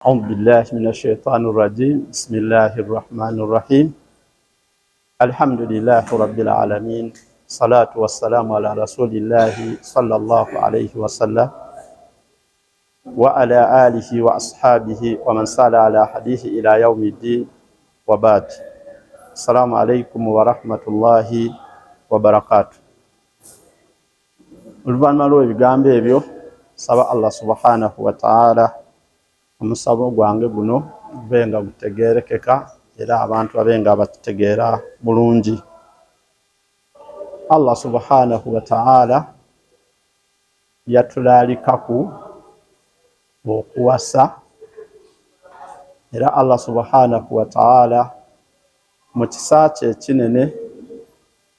أعوذ بالله من الشيطان الرجيم. بسم الله الرحمن الرحيم. الحمد لله رب العالمين. الصلاة والسلام على رسول الله صلى الله عليه وسلم وعلى آله وأصحابه ومن سار على حديث إلى يوم الدين وبعد. السلام عليكم ورحمة الله وبركاته. Oluvannyuma lw'ebigambo ebyo saba Allah subhanahu wa ta'ala omusabo gwange guno gubenga gutegerekeka era abantu babenga bategeera bulungi. Allah subhanahu wa ta'ala yatulaalikaku okuwasa era Allah subhanahu wa ta'ala mu kisa kye kinene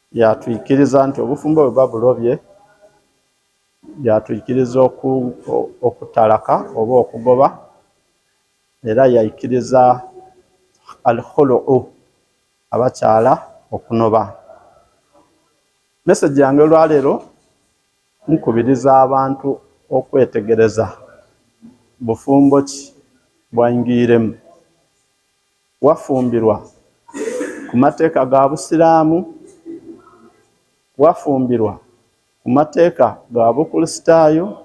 yatuyikiriza nti obufumbo bwe babulobye yatuyikiriza okutalaka oba okugoba era yayikiriza al-khulu'u abakyala okunoba. Message yange olwaleero nkubiriza abantu okwetegereza bufumbo ki bwayingiremu. Wafumbirwa ku mateeka ga Busiraamu, wafumbirwa ku mateeka ga Bukristaayo,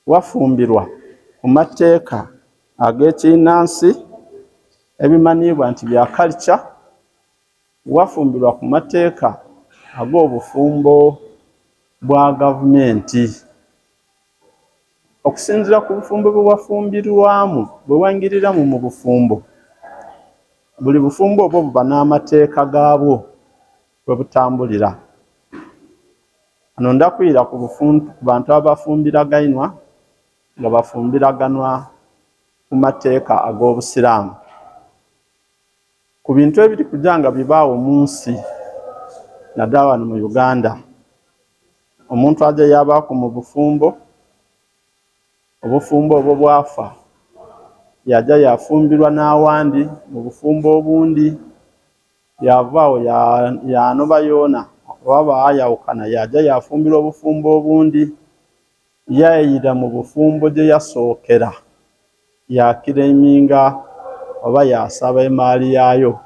wafumbirwa ku mateeka ag'ekinnansi ebimanyiibwa nti bya culture, wafumbirwa ku mateeka ag'obufumbo bwa gavumenti. Okusinziira ku bufumbo bwe wafumbirwamu bwe wangiriramu mu bufumbo, buli bufumbo obwo buba n'amateeka gaabwo bwe butambulira. Ano ndakwira ku bantu abafumbiraganwa nga bafumbiraganwa ku mateeka ag'Obusiraamu. Ku bintu ebiri kujja nga bibaawo mu nsi naddala wano mu Uganda, omuntu ajja yabaako mu bufumbo, obufumbo obwo bwafa yajja yafumbirwa n'awandi mu bufumbo obundi, yavaawo yanoba yoona oba ayawukana yajja yafumbirwa obufumbo obundi, yayira mu bufumbo gye yasookera yakireminga oba yasaba emaali yaayo.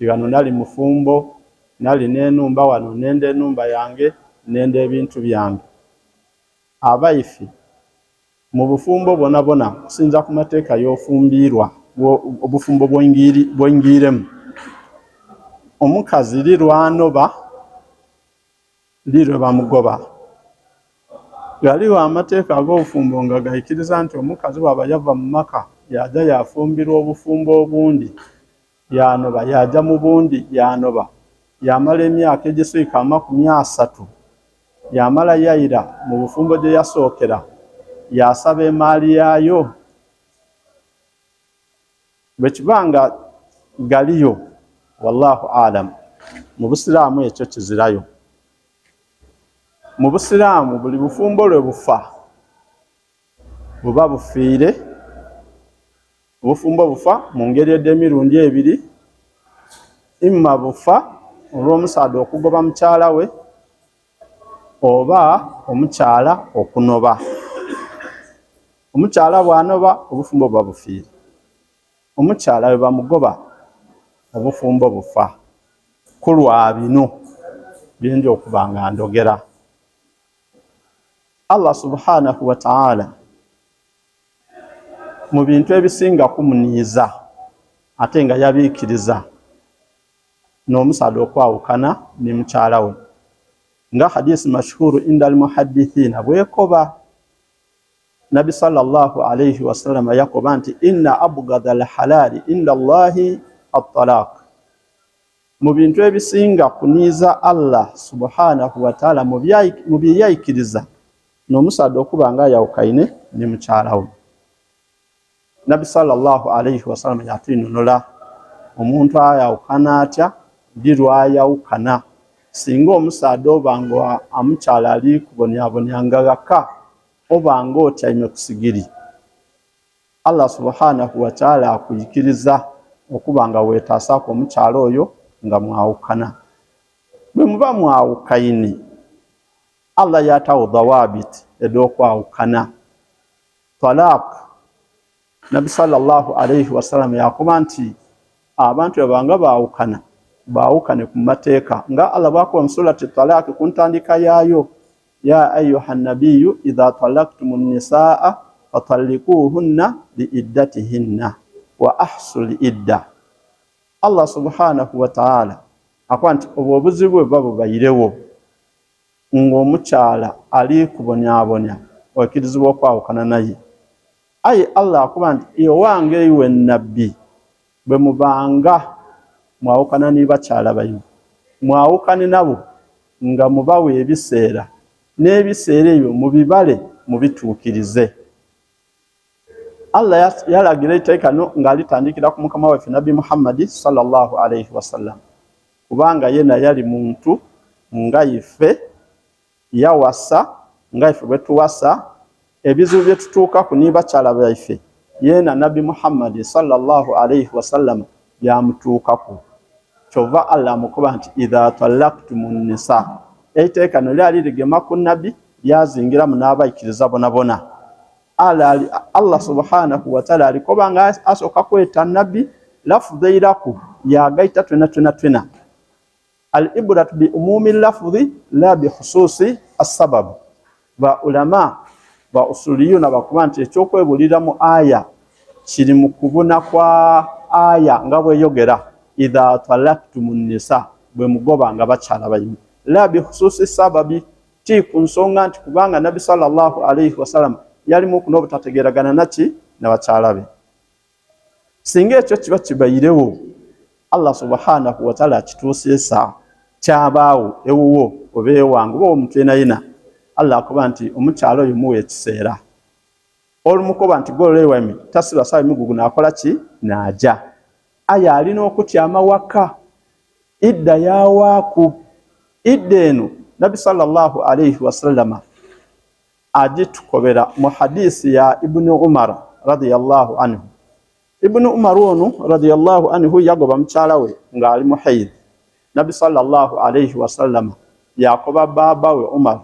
Wano nali mufumbo, nali n'enumba wano, nenda enumba yange, nenda ebintu byange. Abaifi mu bufumbo bonabona kusinza ku mateeka y'ofumbirwa obufumbo bw'oyingiremu, omukazi lirwanoba lirwe bamugoba. Galiwo amateeka ag'obufumbo nga gayikiriza nti omukazi bw'aba yava mu maka yajja yafumbirwa obufumbo obundi yanoba, yajja mu bundi yanoba, yamala emyaka egiswika 30 yamala yayira mu bufumbo gye yasookera yasaba emaali yaayo. Bwe kibanga galiyo wallahu alam, mu Busiraamu ekyo kizirayo. Mu Busiraamu buli bufumbo lwe bufa buba bufiire. Obufumbo bufa mu ngeri emirundi ebiri, imma bufa olw'omusaadha okugoba mukyala we oba omukyala okunoba. Omukyala bw'anoba obufumbo buba bufiire, omukyala we bamugoba obufumbo bufa. Ku lwa bino byenja okuba nga ndogera, Allah subhanahu wa ta'ala mu bintu ebisinga kumuniiza ate nga yabiikiriza n'omusaadha okwawukana ne mukyala we, nga hadisi mashhuru inda al-muhaddithina bwekoba. Nabi sallallahu alayhi wasallam yakoba nti inna abghadha al-halali inda Allahi at-talaq. Mu bintu ebisinga kuniiza Allah subhanahu wa ta'ala mu byeyayikiriza n'omusaadha okuba nga ayawukaine ne mukyala we. Nabi sallallahu alayhi wasallam yatwinonola omuntu ayawukana atya, lirwayawukana. Singa omusaadha oba nga amukyala ali kubonyabonyanga gaka oba nga otyaime ku sigiri, Allah subhanahu wa ta'ala akuyikiriza okuba nga weetaasaako omukyala oyo nga mwawukana. Bwe muba mwawukaine, Allah yatawo dawabit ed'okwawukana. Talaq Nabi sallallahu alayhi wasallam yakuba nti abantu abanga baawukane ku mateeka nga Allah bwakuba mu surati Talaq ku ntandika yaayo ya ayuha nabiyyu idha talaqtumun nisaa fatalliquhunna liiddatihinna wa ahsul idda. Allah subhanahu wa ta'ala akwanti obuzibu babo bayirewo ng'omukyala ali kubonyabonya okirizibwa okwawukana naye. Aye Allah akuba nti ewange iwe nabbi bwe mubanga mwawukana ni bakyala bayimu mwawukane nabo nga mubawe ebiseera n'ebiseera ebyo mubibale mubituukirize. Allah yalagira iteeka nga litandikira ku mukama waffe Nabi Muhammad sallallahu alayhi wasallam kubanga yena yali muntu nga ife yawasa nga ife bwe tuwasa ebizibu bye tutuukaku ni bakyala baife yena Nabi Muhammad sallallahu alayhi wasallam byamutuukaku. Kyova Allah amukuba nti idha talaqtumun nisa iteeka lyali ligema ku Nabi lyazingiramu n'abaikiriza bonabona. Allah subhanahu wa ta'ala alikobanga asoka kweta Nabi lafudhi iraku yagaita twena al-ibratu bi umumi lafdhi la bi khususi as-sabab. Ba ulama ba usuliyuna bakuba nti ekyokwebulira mu aya kiri mu kubuna kwa aya nga bwe yogera idha talaqtumun nisa bwe mugoba nga bakyala bayimu la bi khususi sababi ti ku nsonga nti kubanga Nabi sallallahu alayhi wasallam yali mu kuno butategeragana naki na bakyala be. Singa ekyo kiba kibayirewo Allah subhanahu wa ta'ala kituusiesa kyabaawo ewuwo oba ewange oba omuntu yenayina Allah akuba nti omukyalo oyo muwe ekiseera olumukoba nti golewemi tasiba sawa emigugu nakola ki naja. Aya alina okutyama waka idda yawaaku idda eno Nabi sallallahu alayhi wasallama ajitukobera mu hadisi ya Ibn Umar radiyallahu anhu. Ibn Umar ono radiyallahu anhu yagoba mukyala we nga ali muhayd. Nabi sallallahu alayhi wasallam yakoba baba we Umar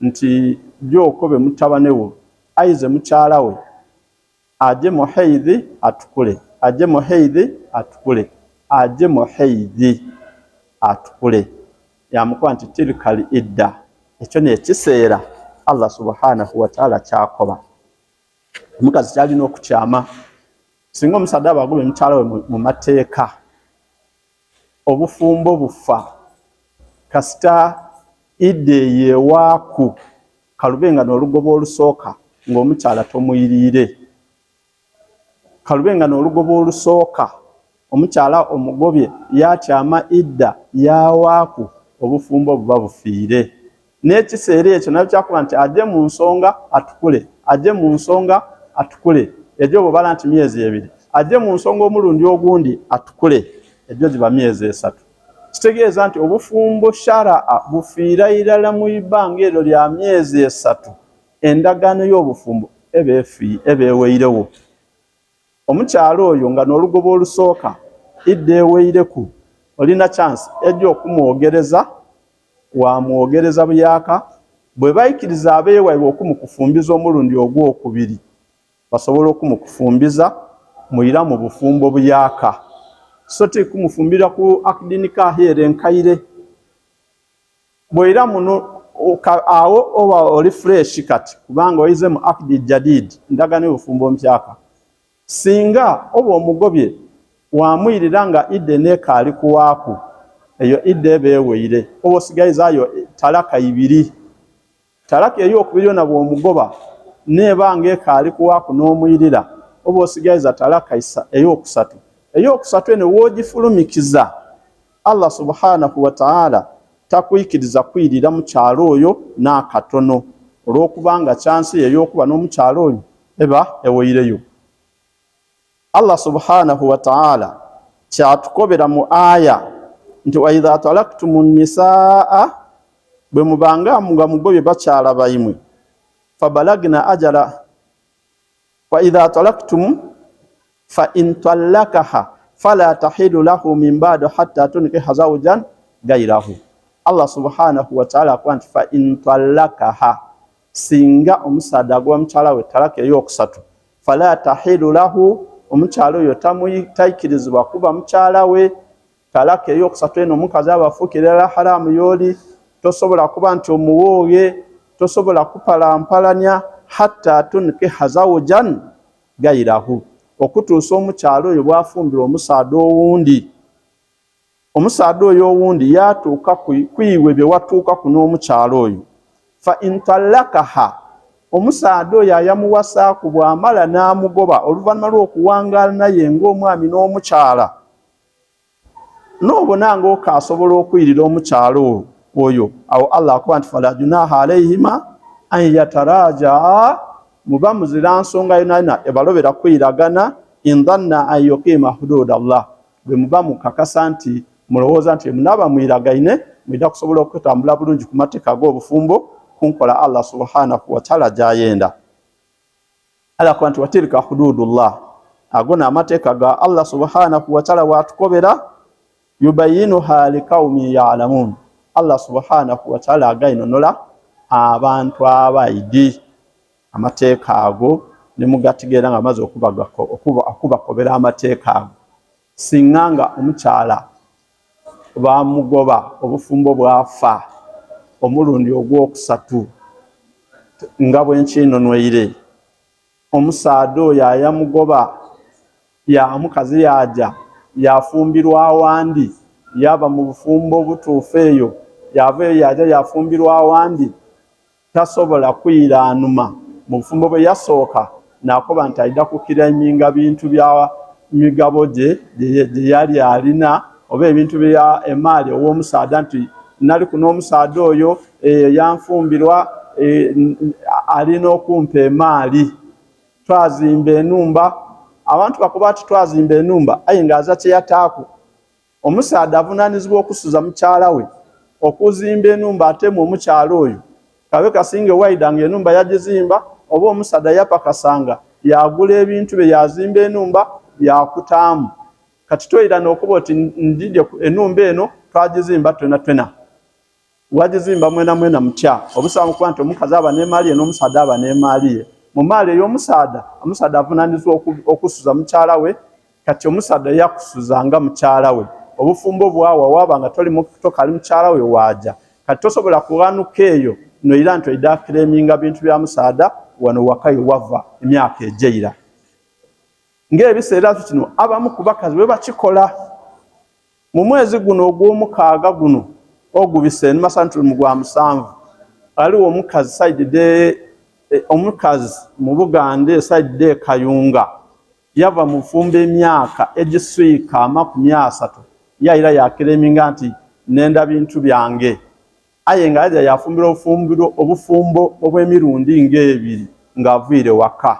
nti jokobe mutabane wo aize mukyala we aje muhayd atukule aje muhayd atukule aje muhayd atukule yamukuba nti tilkal idda ekyo ne kiseera Allah subhanahu wa ta'ala kyakoba. Omukazi kyalina okukyama singa omusajja abagobe mukyala we mu mateeka obufumbo bufa kasita idde yewaaku kalubenga n'olugoba olusooka ng'omukyala tomuyiriire kalubenga n'olugoba olusooka omukyala omugobye yatyama idda yawaaku obufumbo buba bufiire. N'ekiseera ekyo nabyo kyakuba nti ajje mu nsonga atukule ajje mu nsonga atukule egyo bwebala nti myezi ebiri ajje mu nsonga omulundi ogundi atukule egyo giba myezi 3. Kitegeeza nti obufumbo sharaa bufiira irala mu ibanga eryo lya myezi 3 endagaano y'obufumbo ebeweirewo. Omukyalo oyo nga n'olugoba olusooka idde eweireku olina chance ejja okumwogereza wamwogereza buyaka bwe bayikiriza abeewaibwe okumukufumbiza omulundi ogwokubiri basobola okumukufumbiza muira mu bufumbo buyaka so ti kumufumbira ku akidini kahere nkaire bweira muno awo oba oli fresh kati kubanga oyize mu akidi jadid ndagane bufumbo mpyaka singa oba omugobye wamwirira nga idde nekaali kuwaaku eyo idde beweire obo sigaizayo talaka 2 talaka ey'okubiri na bw'omugoba nebanga ekaali kuwaaku n'omwirira obo osigaiza talaka ey'okusatu ey'okusatu eno woogifulumikiza Allah subhanahu wa ta'ala takwikiriza kwirira mukyalo oyo n'akatono olw'okubanga chansi ey'okuba n'omukyalo oyo eba eweireyo. Allah subhanahu wa ta'ala kyatukobera mu aya nti wa idha talaqtumun nisaa bwe mubanga nga mugobye bakyala bayimwe fabalagna ajala wa idha talaqtum fa in talaqaha fala tahilu lahu min ba'du hatta tunkiha zawjan ghayrahu. Allah subhanahu wa ta'ala kwanti fa in talaqaha singa omusada gwa mukyala we talaka ey'okusatu fala tahilu lahu omukyalo oyo tayikirizibwa kuba mukyala we. Talaka eyokusatu eno omukazi abafuukirira haramu yoli, tosobola kuba nti omuwooye, tosobola kupalampalanya hatta tunkiha zawjan gairahu, okutuusa omukyalo oyo bwafumbira omusaada owundi. Omusaada oyo owundi yatuuka kwiwe bye watuuka ku n'omukyalo oyo. Fa intallakaha, omusaada oyo ayamuwasaaku bw'amala n'amugoba oluvannyuma lw'okuwangaala naye ng'omwami n'omukyala, n'obona ng'okaasobola okwirira omukyalo oyo, awo Allah akuba nti fala junaha alayhima an yatarajaa, muba muzira nsonga yonayona ebalobera kwiragana, indhanna an yuqima hudud Allah, bwe muba mukakasa nti mulowooza nti munaba mwiragaine mwida kusobola okutambula bulungi ku mateeka g'obufumbo kunkola Allah subhanahu wa ta'ala gyayenda. Allah akuba nti watilka hududullah, agona amateeka ga Allah subhanahu wa ta'ala watukobera, yubayinuha liqaumin ya'lamun, Allah subhanahu wa ta'ala againonola abantu abaidi amateeka ago ne mugategeera nga amaze okubakobera amateeka ago. Singanga omukyala bamugoba obufumbo bwafa omulundi ogwokusatu nga bwenkinonweire, omusaada oyo ayamugoba mukazi yaja yafumbirwa awandi, yaba mu bufumbo obutuufu eyo yavayo yaja yafumbirwa awandi, tasobola kwiranuma mu bufumbo bwe yasooka nakoba nti ayida kukiraiminga bintu bya migabo gye yali alina oba ebintu bya emaali ow'omusaada nti nali kuno omusaada oyo yanfumbirwa alina okumpa emaali, twazimba enumba. Abantu bakuba ati twazimba enumba aye ngaaza kyeyataaku. Omusaada avunaanizibwa okusuza mukyala we okuzimba enumba ate mu omukyala oyo kabe kasinge waidanga enumba yagizimba, oba omusaada yapakasanga yagula ebintu bye yazimba enumba yakutaamu. Kati toyira n'okuba oti ndidde enumba eno twagizimba twena wagizimba mwena mutya, obusamu kuba nti omukazi aba n'emaali ye n'omusaada aba n'emaali ye. Mu maali ey'omusaada, omusaada avunaanizibwa okusuza mukyala we, kati omusaada yakusuzanga mukyala we. Obufumbo bwawa waba nga tokali mukyala we waaja, kati tosobola kuwanuka eyo noyira nti oida kireminga bintu bya musaada wano wakayo wava emyaka ejeira. Ng'ebiseera kino abamu ku bakazi bwe bakikola. Mu mwezi guno ogw'omukaaga guno ogubise mu gwa musanvu, aliwo omukazi side omukazi mu Buganda side Kayunga yava mu bufumbo emyaka egiswika 30 yayira yakireminga nti nenda bintu byange, aye nga aja yafumbira obufumbo obw'emirundi ng'ebiri ng'aviire waka.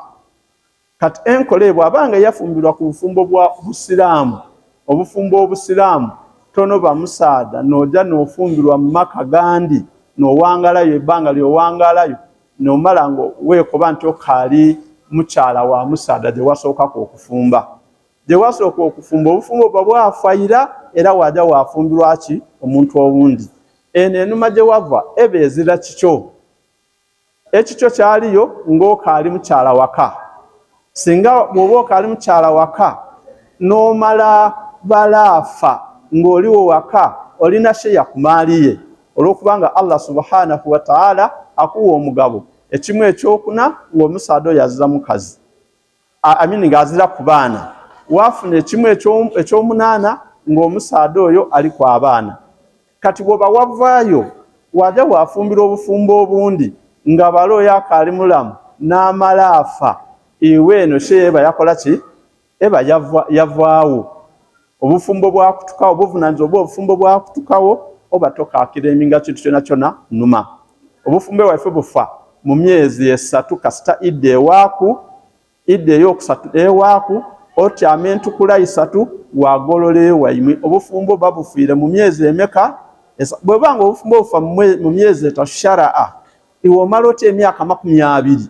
Kati enkole bw'abanga yafumbirwa ku bufumbo bwa Busiraamu, obufumbo obusiraamu tono ba musaada noja n'ofumbirwa mu maka gandi n'owangalayo ebbanga ly'owangalayo n'omala ngo weekoba nti okaali mukyala wa musaada gye wasooka okufumba. Gye wasooka okufumba obufumbo bwa bwafayira era waja wafumbirwa ki omuntu owundi. Eno enuma gye wava eba ezira kikyo. Ekikyo kyaliyo ng'okaali mukyala waka. Singa bw'oba okaali mukyala waka n'omala balaafa ng'oliwo waka olina sheya ku maali ye, olw'okubanga Allah subhanahu wa ta'ala akuwa omugabo. Ekimu ekyokuna ng'omusaada oyo azira mukazi, ng'azira ku baana. Wafuna ekimu ekyomunaana ng'omusaada oyo ali ku abaana. Kati bw'oba wavaayo waja wafumbira obufumbo obundi nga balo oyo akaali mulamu n'amala afa, iwe eno sheya eba yakola ki? Eba yavaawo. Obufumbo bwakutukawo, obuvunaanyizibwa oba obufumbo bwakutukawo oba tokakireminga kintu kyonna kyonna numa. Obufumbo waffe bufa mu myezi 3 kasita idde ewaaku, idde ey'okusatu ewaaku, otyama entukula 3 wagolola ewaimwe. Obufumbo babufiire mu myezi emeka? Bwebanga obufumbo bufa mu myezi 3 sharaa, iwe omala otya emyaka 20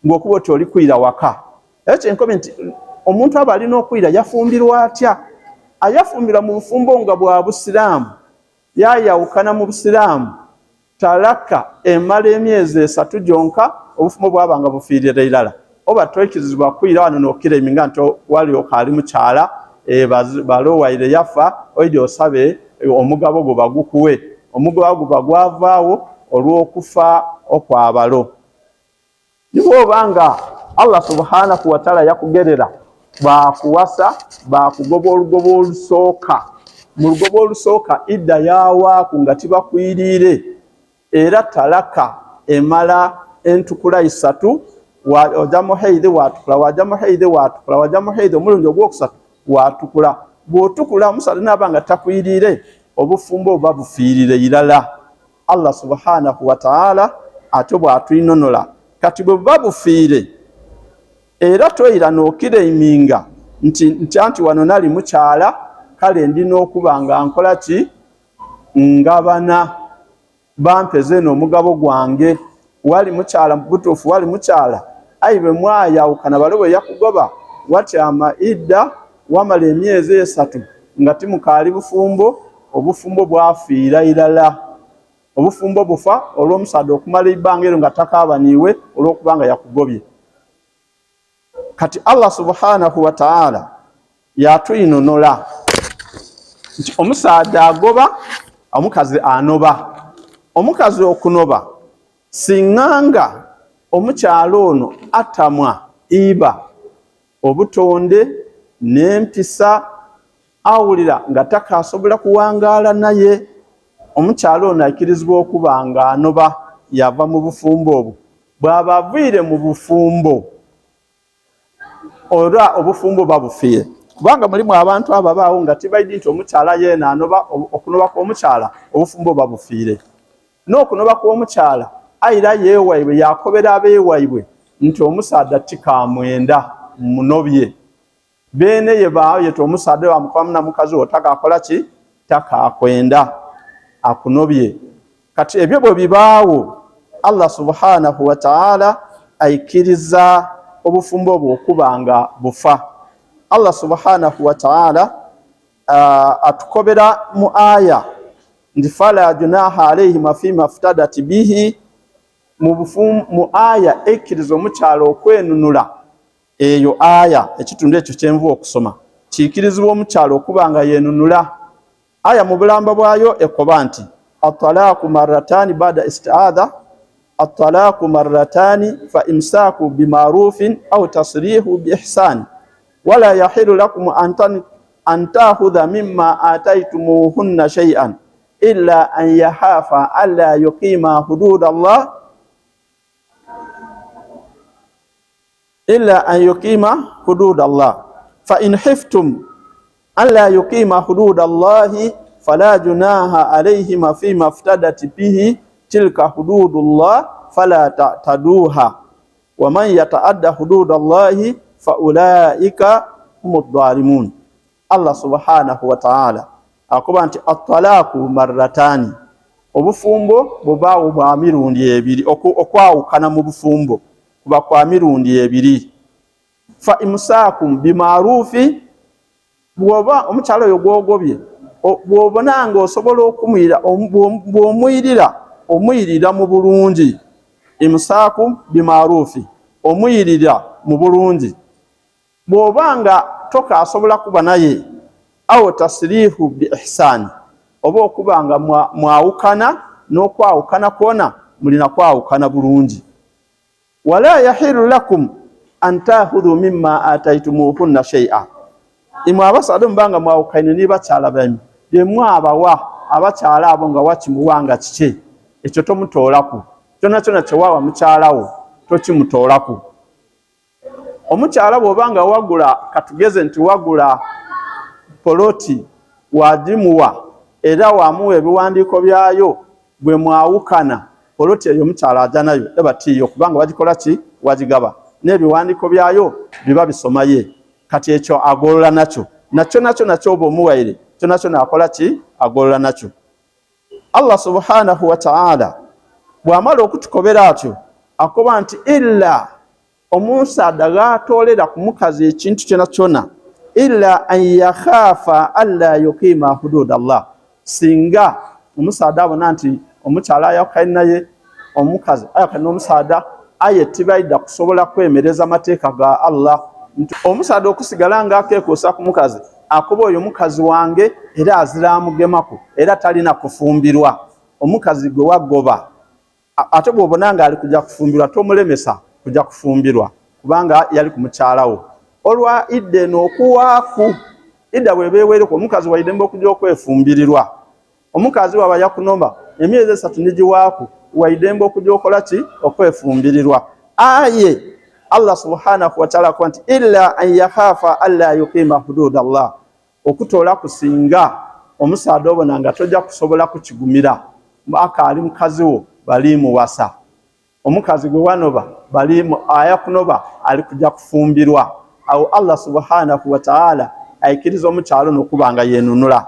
ng'okuba oti oli kwira waka. Ekyo enkobe nti omuntu aba alina okwira yafumbirwa atya? Ayafumbira mu bufumbo nga bwa Busiraamu, yayawukana mu Busiraamu, talaka emala emyezi 3 gyonka, obufumbo bwabanga bufiirira irala. oba twekirizibwa kwira wano n'okira eminga nti walyoka ali mukyala balowaire yafa oidi osabe omugabo gwo bagukuwe. Omugabo gwo gwavaawo olw'okufa okwabalo. Nibwobanga Allah subhanahu wa ta'ala yakugerera bakuwasa bakugoba olugoba olusooka, mu lugoba olusooka idda yawaaku nga tibakwiriire era talaka emala entukula 3 ojamu haidhi watukula wajamu haidhi watukula wajamu haidhi omulundi ogwokusatu watukula. Bw'otukula omusaadha n'abanga takwiriire obufumbo oba bufiirire irala. Allah subhanahu wa ta'ala ate bw'atwinonola kati bwe buba bufiire era toyira n'okira eminga nti wano nali mukyala kale ndina okuba nga nkola ki ngabana bampeze n'omugabo gwange. Wali mukyala butuufu wali mukyala ayi bwe mwayawukana balo bwe yakugoba watyama idda wamala emyezi 3 nga timukaali bufumbo, obufumbo bwafiira irala. Obufumbo bufa olw'omusaadha okumala ebbanga eryo nga takaabaniiwe olw'okubanga yakugobye. Kati Allah subhanahu wa ta'ala yatwinonola nti omusaadha agoba, omukazi anoba. Omukazi okunoba singanga omukyalo ono atamwa iba obutonde n'empisa awulira nga takasobola kuwangaala naye, omukyalo ono akirizibwa okuba nga anoba yava mu bufumbo obwo. Bw'aba aviire mu bufumbo olwa obufumbo babufiire, kubanga mulimu abantu ababaawo nga tibaidi nti omukyala yeena anoba. Okunoba kw'omukyala obufumbo babufiire, n'okunoba kw'omukyala ayira yeewaibwe yakobera abeewaibwe nti omusaadha tikamwenda munobye beene ye baayeta omusaadha wamukamu na mukazi wo takakola ki takakwenda akunobye. Kati ebyo bwe bibaawo Allah subhanahu wa ta'ala aikiriza obufumbo obwo okuba nga bufa. Allah subhanahu wa ta'ala atukobera mu aya ndi fala junaha alayhim fima iftadat bihi mu aya ekkiriza omukyalo okwenunula. Eyo aya ekitundu ekyo kyenvu okusoma kikirizibwa omukyalo okuba nga yenunula. Aya mu bulamba bwayo ekoba nti at-talaqu marratani ba'da isti'adha at-talaqu marratani fa imsaku bima'rufin aw tasrihu bi ihsan wala yahilu lakum an ta'khudha mimma ataytumuhunna shay'an illa an yahafa alla yuqima hududallah illa an yuqima hududallah fa in khiftum alla yuqima hududallahi fala junaha alayhima fima iftadat bihi tilka hududullah fala ta'taduha wa man yata'adda hududallahi fa ulaika humud dhalimun. Allah subhanahu wa ta'ala akoba nti at-talaqu marratani, obufumbo bubaawo bwa mirundi ebiri, okwawukana mu bufumbo kuba kwa mirundi ebiri. Fa imsakum bima'rufi, bwoba omukyalo oyo gwogobye bwobonanga osobola okumuyira omuyirira mu bulungi. Imsakum bima'rufi, omuyirira mu bulungi. Bwobanga tokasobola kuba naye awo tasrihu bi ihsani, oba okubanga mwawukana n'okwawukana kwona mulina kwawukana bulungi. Wala yahilu lakum an ta'khudhu mimma ataytumuhunna shay'a, imwe abasaadde mbanga mwawukane ni bakyala banyu byemwe abawa abakyala abo nga wakimuwanga kike ekyo tomutoolaku. Kyonna kyonna kyewawa mukyalawo tokimutoolaku. Omukyala bw'obanga wagula, katugeze nti wagula poloti wagimuwa era wamuwa ebiwandiiko byayo, bwe mwawukana poloti eyo omukyala ajja nayo eba tiyo kubanga wagikola ki wagigaba n'ebiwandiiko byayo biba bisomaye. Kati ekyo agolola nakyo nakyo oba omuwaire kyonakyo nakola ki agolola nakyo. Allah subhanahu wa ta'ala bw'amala okutukobera atyo akoba nti illa omusaadha gatoolera ku mukazi ekintu kyona kyona illa an yakhafa alla yuqima hududallah, singa omusaadha abona nti omukyala ayakanye naye omukazi ayakanye n'omusaadha aye tibaida kusobola kwemereza mateeka ga Allah. Omusaada okusigala nga akeekuusa ku mukazi akuba oyo mukazi wange era azira amugemako era talina kufumbirwa. Omukazi gwe wagoba ate bw'obona nga ali kujja kufumbirwa tomulemesa kujja kufumbirwa kubanga yali ku mukyalawo. Olwa idde n'okuwaaku idda bwebeeweereko omukazi waidembe okujja okwefumbirirwa. Omukazi waba yakunomba emyezi 3 nigiwaaku waidembe okujja okola ki okwefumbirirwa. Aye Allah subhanahu wa ta'ala kwanti illa an yakhafa alla yuqima hudud Allah, okutoola kusinga omusaada obona nga tojja kusobola kukigumira akaali mukazi wo bali muwasa. Omukazi gwe wanoba bali ayakunoba ali kujja kufumbirwa. Awo Allah subhanahu wa ta'ala aikiriza omukyalo n'okubanga yenunula.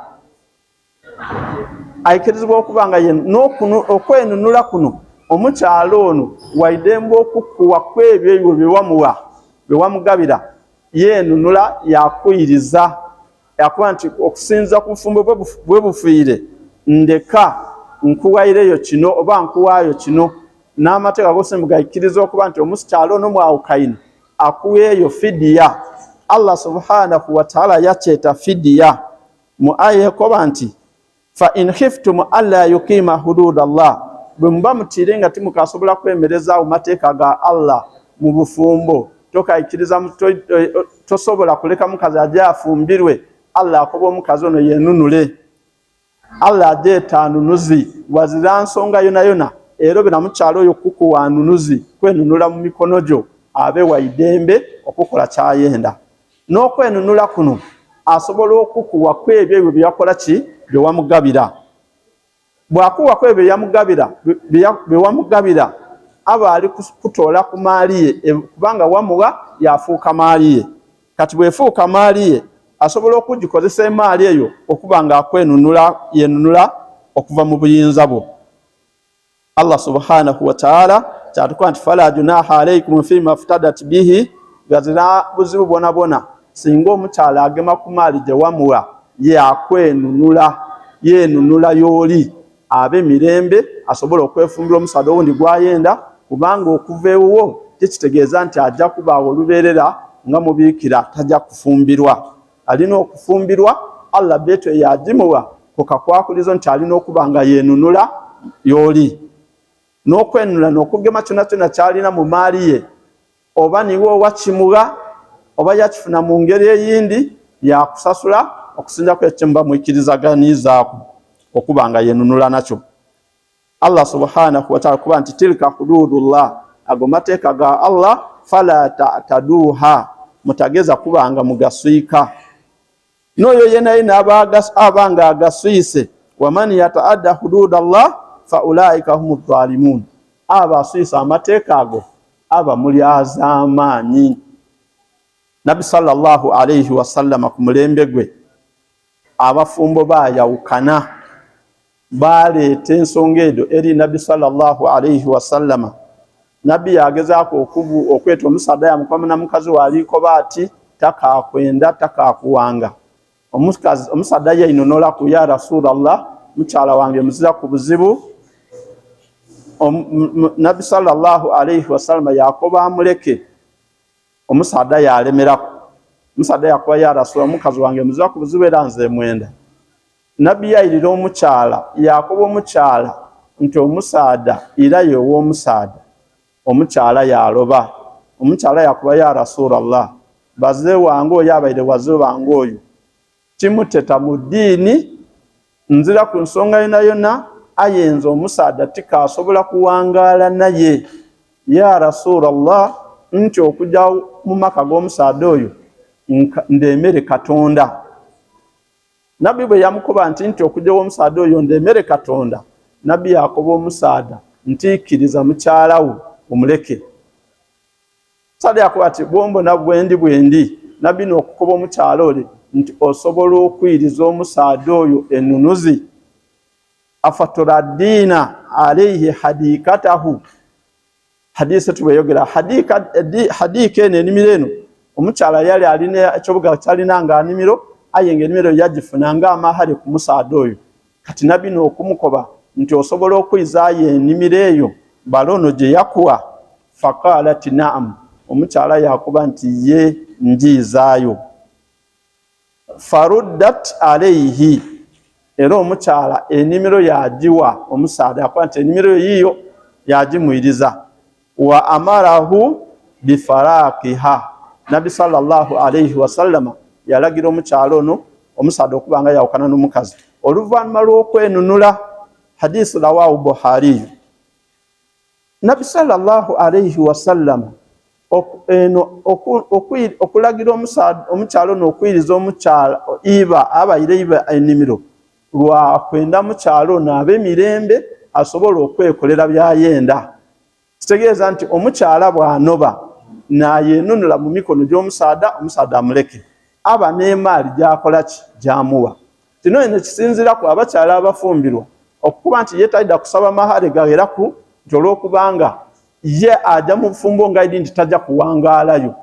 Aikirizibwa okubanga yenunula okwenunula kuno omukyalo ono waidembe okukuwa kwebyo ebyo byewamuwa bewamugabira yenunula yakuyiriza yakuba nti okusinza ku bufumbo bwe bufiire ndeka nkuwaireyo kino oba nkuwaayo kino n'amateeka g'omusinga gaikiriza okuba nti omukyalo ono mwawukaine akuweeyo fidiya. Allah subhanahu wa ta'ala yakyeta fidiya mu aya ekoba nti fa in khiftum alla yuqima hudud Allah, bwe muba mutiire nga timukasobola kwemereza mateeka ga Allah mu bufumbo tokaikiriza tosobola kuleka mukazi ajja afumbirwe, Allah akoba omukazi ono yenunule. Allah ajeeta anunuzi wazira nsonga yona yona erobera mukyalo oyo kukuwa anunuzi kwenunula mu mikono gyo abe waidembe okukola kyayenda. N'okwenunula kuno asobola okukuwa kwebyo ebyo byakola ki byewamugabira. Bwakuwa kwebyo byewamugabira aba ali kutoola ku maali ye kubanga wamuwa yafuuka maali ye. Kati bwefuuka maali ye asobola okugikozesa emaali eyo okuba nga yenunula okuva mu buyinza bwo. Allah subhanahu wa ta'ala kyatukuba nti fala junaha alaykum fima iftadat bihi, gazira buzibu bwona singa omukyala agema ku maali gye wamuwa ye akwenunula yenunula y'oli abe mirembe asobola okwefumbira omusaada owundi gwayenda, kubanga okuva ewuwo tekitegeeza nti ajja kubaawo olubeerera nga mubiikira tajja kufumbirwa. Alina okufumbirwa. Allah beeto yagimuwa kukakwakulizo nti alina okuba nga yenunula y'oli. N'okwenunula n'okugema kyonna kyonna kyalina mu maali ye oba niwe wakimuwa oba yakifuna mu ngeri eyindi yakusasula okusinzako ekyo muba mwikirizaganizaako okuba nga yenunula nakyo. Allah subhanahu wa ta'ala kuba nti tilka hududullah, ago mateeka ga Allah fala ta'taduha, mutageza kuba nga mugaswika. N'oyo yenayina abanga agaswise waman yata'adda hududallah fa ulaika humu dhalimun, aba aswisa amateeka ago aba muli azamaanyi. Nabi sallallahu alayhi wa sallam ku mulembe gwe abafumbo bayawukana baleeta ensonga edo eri Nabi sallallahu alayhi wa sallam. Nabi yagezaako okweta omusaada yamukwama na mukazi waliko baati takakwenda takakuwanga. Omusaada yayinonola ku ya Rasulallah, mukyala wange muzira ku buzibu. Nabi sallallahu alayhi wa sallam yakoba amuleke, omusaada yalemerako. Omusaada yakuba ya Rasulallah, mukazi wange muzira ku buzibu era nze mwenda. Nabi yayirira omukyala yakoba omukyala nti omusaada era yewa omusaada. Omukyala yaloba, omukyala yakuba ya Rasulallah, bazze wange oyo abaire wazze wange oyo timuteta mu ddiini, nzira ku nsonga yona yona ayenza omusaada tikasobola kuwangaala naye. Ya Rasulallah, nti okujja mu maka g'omusaada oyo ndemere Katonda. Nabbi bwe yamukuba nti okujja w'omusaada oyo ndemere Katonda, Nabbi yakoba omusaada ntiikiriza mukyalawo omuleke. Omusaada yakuba ati bwombona bwendi, Nabbi n'okukoba omukyala ole nti osobola okwiriza omusaada oyo ennunuzi. Afaturaddiina alayhi hadikatahu, hadisi tubeyogera hadika eno enimiro eno omukyala yali alina ekyobuga kyalina nga animiro, aye ng'enimiro yagifuna nga amahali ku musaada oyo. Kati Nabbi n'okumukoba nti osobola okuyizaayo enimiro eyo balono gye yakuwa. faqalat na'am, omukyala yakuba nti ye njiizaayo. Faruddat alayhi, era omukyala ennimiro yagiwa omusaada, yakuba nti ennimiro yiyo yagimwiriza. Wa amarahu bifaraqiha, Nabbi sallallahu alayhi wasallam yalagira omukyala ono omusaada okuba nga yawukana n'omukazi oluvannyuma lw'okwenunula. Hadisi rawahu Buhari. Nabbi sallallahu alayhi wasallam okulagira omukyala ono okwiriza omukyala abaire iba ennimiro lwakwenda mukyala ono ab'emirembe asobola okwekolera byayenda. Kitegeeza nti omukyala bw'anoba nayenunula mu mikono gy'omusaada, omusaada amuleke, aba n'emaali gy'akola ki gy'amuwa. Kino eno kisinziira ku abakyala abafumbirwa okuba nti ye talida kusaba mahale gaweraku, nti olw'okubanga ye ajja mu bufumbo nga idi nti tajja kuwangaalayo,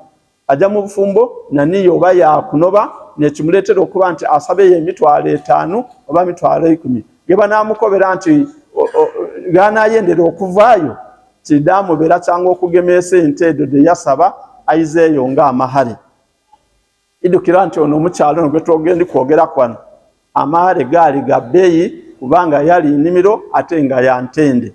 ajja mu bufumbo naniyo oba yakunoba nekimuleetera okuba nti asabeyo emitwalo 5 oba emitwalo 10. Ge banaamukobera nti ganayendera okuvaayo kidamubeera kyanga okugemeesa ente edo gye yasaba aizeeyo nga amahale. Idukira nti ono omukyalo ono gwe twogendi kwogera kwano amahale gaali ga bbeeyi kubanga yali nnimiro ate nga ya ntende.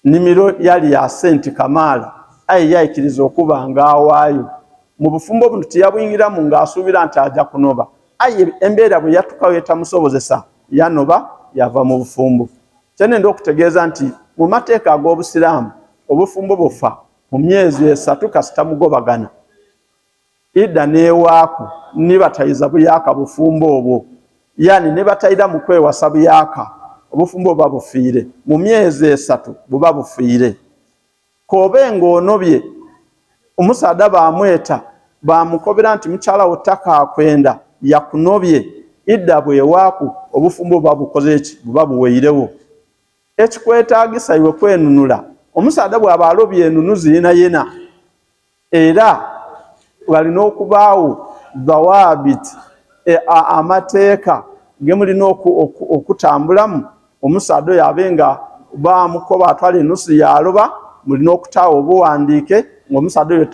Nnimiro yali ya senti kamaala aye yayikiriza okuba nga awaayo. Mu bufumbo buno teyabuyingiramu ng'asuubira nti ajja kunoba, aye embeera bwe yatukawo etamusobozesa yanoba yava mu bufumbo. Kyenenda okutegeeza nti mu mateeka ag'Obusiraamu obufumbo bufa mu myezi 3 kasita mugobagana. Idda n'ewaaku nibatayiza buyaka bufumbo obwo, yani nibatayira mu kwewasa buyaka obufumbo buba bufiire mu myezi 3 buba bufiire. Kobe ng'onobye omusaada bamweta bamukobera nti mukyala wo ttaka akwenda yakunobye, idda bwewaaku obufumbo buba bukoze eki buba buweirewo. Ekikwetaagisa iwe kwenunula omusaada bw'aba alobye enunuzi yena era walina okubaawo dhawaabit amateeka ge mulina okutambulamu. Omusaada oyo abenga bamukoba atwala enusu yaloba, mulina okutaawo obuwandiike ng'omusaada oyo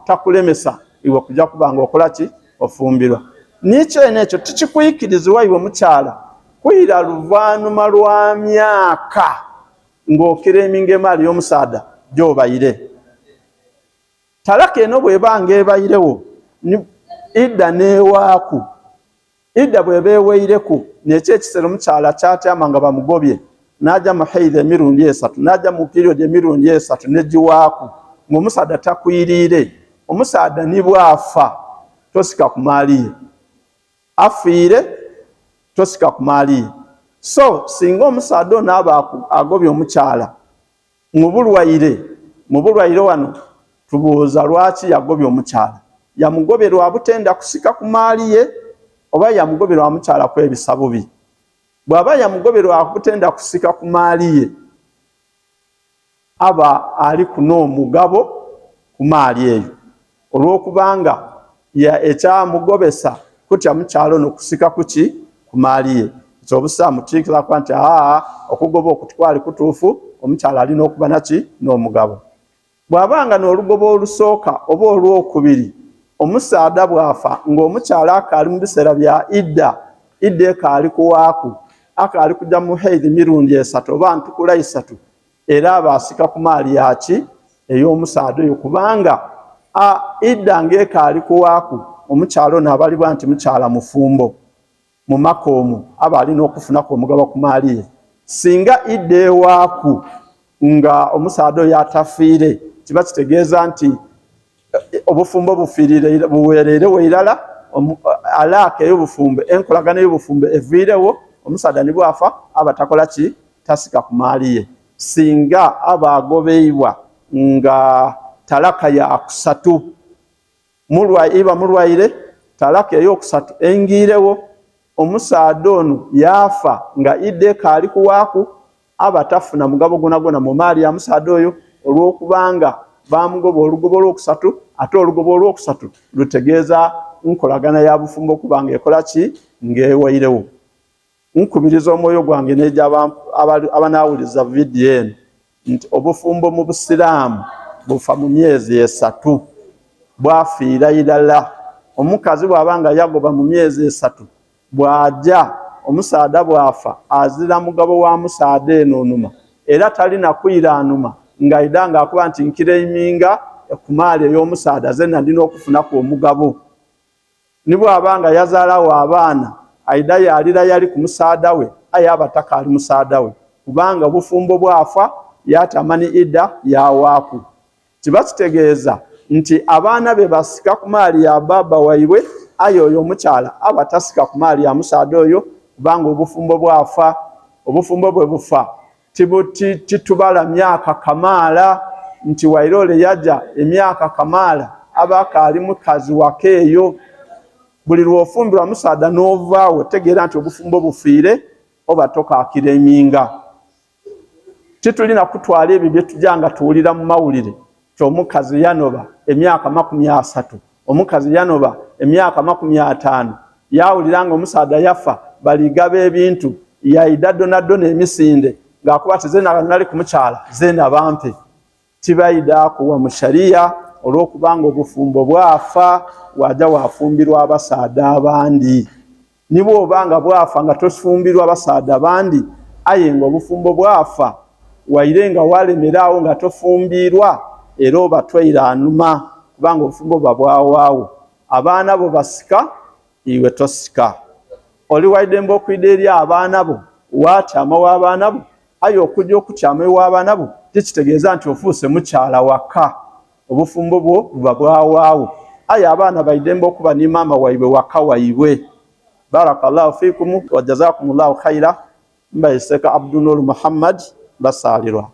takulemesa iwe kujja kuba nga okola ki ofumbirwa. Nikyo nekyo tikikuyikirizibwa iwe mukyala kwira luvannyuma lwa myaka ng'okireminga emaali y'omusaada gy'obayire. Talaka eno bw'ebanga ebayirewo idda n'ewaaku, idda bw'eba eweireku nekyo ekiseera omukyala kyatyama nga bamugobye n'ajja mu haidha emirundi 3 n'ajja mu period emirundi 3 negiwaaku ng'omusaada takwiriire, omusaada nibwafa tosika ku maali ye, afiire tosika ku maali ye. So singa omusaada ono aba agobye omukyala mu bulwaire wano tubuuza lwaki yagobye omukyala. Yamugobye lwa butenda kusika ku maali ye oba yamugobye lwa mukyala kwebisa bubi? Bw'aba yamugobye lwa butenda kusika ku maali ye aba ali kunoomugabo ku maali eyo olw'okubanga ekyamugobesa kutya mukyalo ono kusika kuki ku maali ye. Ekyo obusiraamu kiikiriza kuba nti okugoba okutukwali kutuufu, omukyala alina okuba naki n'omugabo. Bw'abanga n'olugoba olusooka oba olwokubiri omusaada bw'afa ng'omukyala akaali mu biseera bya idda ekaali kuwaaku, akaali kujja mu haidhi mirundi 3 oba ntukula 3, era abaasika ku maali yaki ey'omusaada oyo kubanga idda ng'ekaali kuwaaku omukyala ono abalibwa nti mukyala mufumbo mu maka omwo aba alina okufunaku omugabo ku maali ye. Singa idda ewaaku nga omusaada oyo atafiire kiba kitegeeza nti obufumbo bufiirire buweereere weirala, alaaka ey'obufumbo enkolagana y'obufumbo eviirewo, omusaada nibwafa aba takola ki tasika ku maali ye. Singa aba agobeibwa nga talaka ya kusatu iba mulwaire, talaka ey'okusatu engiirewo, omusaada ono yafa nga idda ekaali kuwaaku, aba tafuna mugabo gwona mu maali ya musaada oyo olw'okubanga bamugoba olugoba olwokusatu, ate olugoba olwokusatu lutegeeza nkolagana ya bufumbo kubanga ekola ki ng'eweirewo. Nkubiriza omwoyo gwange n'egya abanaawuliza vidiyo eno nti obufumbo mu Busiraamu bufa mu myezi 3 bwafiira ilala. Omukazi bwabanga yagoba mu myezi 3 bwaja omusaada bwafa azira mugabo wa musaada enonuma era talina kwiranuma nga idanga akuba nti nkireiminga kumaali ey'omusaada zena ndina okufuna ku omugabo. Nibwo abanga yazaalawo abaana aida yalira yali ku musaada we ayaba takali musaada we kubanga obufumbo bwafa yatamani idda yawaaku. Kibakitegeeza nti abaana be basika ku maali ya baba waibwe ayo oyo omukyala aba tasika ku maali ya musaada oyo kubanga obufumbo bwafa. Obufumbo bwe bufa titubala myaka kamaala nti wairole yaja emyaka kamaala abaka ali mukazi wakeeyo. Buli lwofumbirwa musaada n'ovaawo tegeera nti obufumbo bufiire oba tokaakira eminga. Titulina kutwala ebyo bye tujanga tuwulira mu mawulire ky'omukazi yanoba emyaka 30, omukazi yanoba emyaka 50, yawulira nga omusaada yafa baligaba ebintu yaida donadona emisinde ng'akuba tizena nali ku mukyala zena bampe. Tibaida kuwa mu sharia olw'okubanga obufumbo bwafa waja wafumbirwa abasaada abandi. Nibwo obanga bwafa nga tofumbirwa abasaada abandi aye nga obufumbo bwafa wairenga walemeraawo nga tofumbirwa era oba tweiranuma kubanga obufumbo bwawaawo. Abaana bo basika iwe tosika. Oli waidemba okwida eri abaana bo wakyama w'abaana bo aye okujja okukyama ew'abaana bo tekitegeeza nti ofuuse mukyala waka. Obufumbo bwo buba bwawaawo aye abaana baidemba okuba ni maama waibwe waka waibwe. Barakallahu fikum wa jazakumullahu khaira. Mbaiseka Abdunur Muhammad basalirwa.